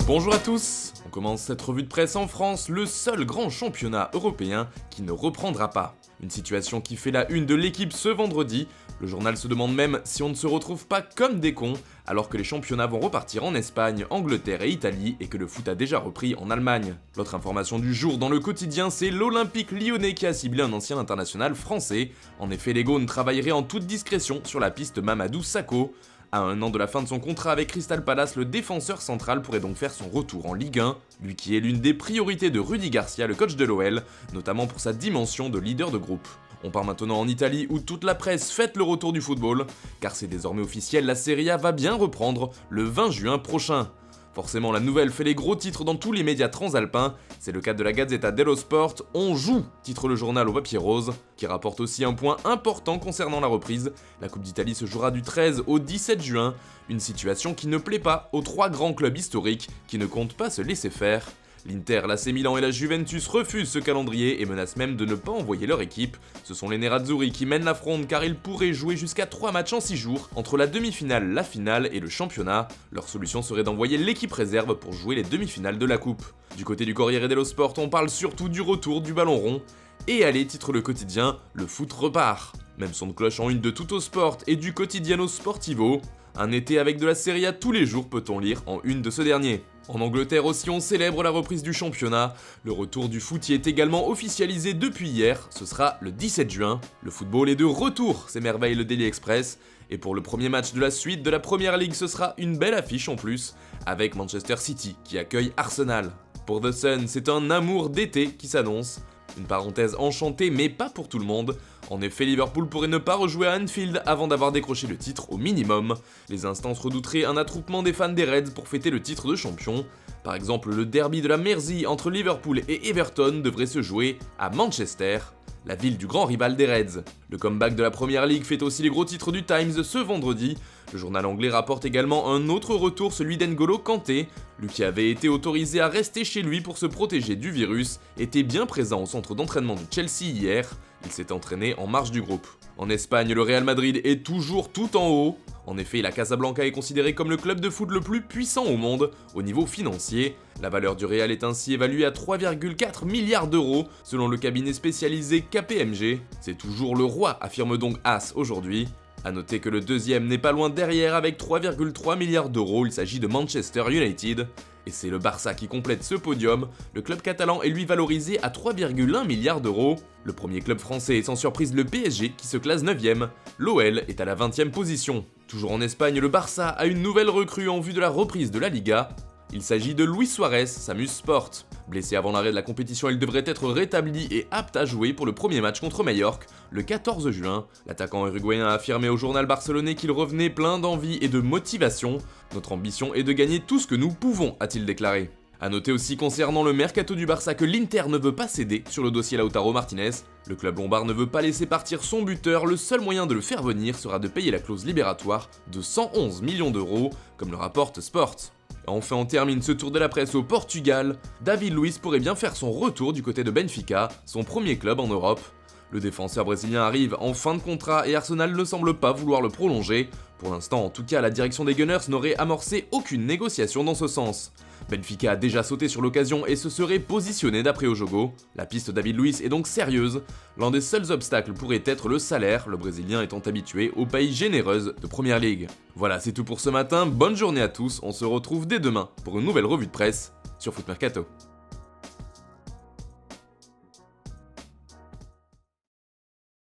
Bonjour à tous. On commence cette revue de presse en France, le seul grand championnat européen qui ne reprendra pas. Une situation qui fait la une de l'équipe ce vendredi. Le journal se demande même si on ne se retrouve pas comme des cons alors que les championnats vont repartir en Espagne, Angleterre et Italie et que le foot a déjà repris en Allemagne. L'autre information du jour dans le quotidien, c'est l'Olympique lyonnais qui a ciblé un ancien international français. En effet, les Gaunes travailleraient en toute discrétion sur la piste Mamadou Sakho. À un an de la fin de son contrat avec Crystal Palace, le défenseur central pourrait donc faire son retour en Ligue 1, lui qui est l'une des priorités de Rudy Garcia, le coach de l'OL, notamment pour sa dimension de leader de groupe. On part maintenant en Italie où toute la presse fête le retour du football, car c'est désormais officiel, la Serie A va bien reprendre le 20 juin prochain. Forcément, la nouvelle fait les gros titres dans tous les médias transalpins, c'est le cas de la Gazzetta dello Sport, on joue, titre le journal au papier rose, qui rapporte aussi un point important concernant la reprise. La Coupe d'Italie se jouera du 13 au 17 juin, une situation qui ne plaît pas aux trois grands clubs historiques qui ne comptent pas se laisser faire. L'Inter, l'AC Milan et la Juventus refusent ce calendrier et menacent même de ne pas envoyer leur équipe. Ce sont les Nerazzurri qui mènent la fronde car ils pourraient jouer jusqu'à 3 matchs en 6 jours, entre la demi-finale, la finale et le championnat. Leur solution serait d'envoyer l'équipe réserve pour jouer les demi-finales de la coupe. Du côté du Corriere dello Sport, on parle surtout du retour du ballon rond. Et allez, titre le quotidien, le foot repart. Même son de cloche en une de Tuttosport et du Quotidiano Sportivo. Un été avec de la Serie A tous les jours peut-on lire en une de ce dernier. En Angleterre aussi, on célèbre la reprise du championnat. Le retour du foot y est également officialisé depuis hier, ce sera le 17 juin. Le football est de retour, s'émerveille le Daily Express. Et pour le premier match de la suite de la Premier League, ce sera une belle affiche en plus, avec Manchester City qui accueille Arsenal. Pour The Sun, c'est un amour d'été qui s'annonce. Une parenthèse enchantée, mais pas pour tout le monde. En effet, Liverpool pourrait ne pas rejouer à Anfield avant d'avoir décroché le titre au minimum. Les instances redouteraient un attroupement des fans des Reds pour fêter le titre de champion. Par exemple, le derby de la Mersey entre Liverpool et Everton devrait se jouer à Manchester, la ville du grand rival des Reds. Le comeback de la Premier League fait aussi les gros titres du Times ce vendredi. Le journal anglais rapporte également un autre retour, celui d'N'Golo Kanté. Lui qui avait été autorisé à rester chez lui pour se protéger du virus, était bien présent au centre d'entraînement de Chelsea hier. Il s'est entraîné en marge du groupe. En Espagne, le Real Madrid est toujours tout en haut. En effet, la Casablanca est considérée comme le club de foot le plus puissant au monde au niveau financier. La valeur du Real est ainsi évaluée à 3,4 milliards d'euros selon le cabinet spécialisé KPMG. C'est toujours le roi, affirme donc AS aujourd'hui. A noter que le deuxième n'est pas loin derrière avec 3,3 milliards d'euros, il s'agit de Manchester United. Et c'est le Barça qui complète ce podium, le club catalan est lui valorisé à 3,1 milliards d'euros. Le premier club français est sans surprise le PSG qui se classe 9ème, l'OL est à la 20ème position. Toujours en Espagne, le Barça a une nouvelle recrue en vue de la reprise de la Liga. Il s'agit de Luis Suarez, Samus Sport. Blessé avant l'arrêt de la compétition, il devrait être rétabli et apte à jouer pour le premier match contre Majorque, le 14 juin. L'attaquant uruguayen a affirmé au journal barcelonais qu'il revenait plein d'envie et de motivation. Notre ambition est de gagner tout ce que nous pouvons, a-t-il déclaré. A noter aussi concernant le mercato du Barça que l'Inter ne veut pas céder sur le dossier Lautaro Martinez. Le club lombard ne veut pas laisser partir son buteur, le seul moyen de le faire venir sera de payer la clause libératoire de 111 millions d'euros, comme le rapporte Sport. Enfin, on termine ce tour de la presse au Portugal. David Luiz pourrait bien faire son retour du côté de Benfica, son premier club en Europe. Le défenseur brésilien arrive en fin de contrat et Arsenal ne semble pas vouloir le prolonger. Pour l'instant, en tout cas, la direction des Gunners n'aurait amorcé aucune négociation dans ce sens. Benfica a déjà sauté sur l'occasion et se serait positionné d'après Ojogo. La piste David Luiz est donc sérieuse. L'un des seuls obstacles pourrait être le salaire, le Brésilien étant habitué aux pays généreuses de Première Ligue. Voilà, c'est tout pour ce matin, bonne journée à tous, on se retrouve dès demain pour une nouvelle revue de presse sur Foot Mercato.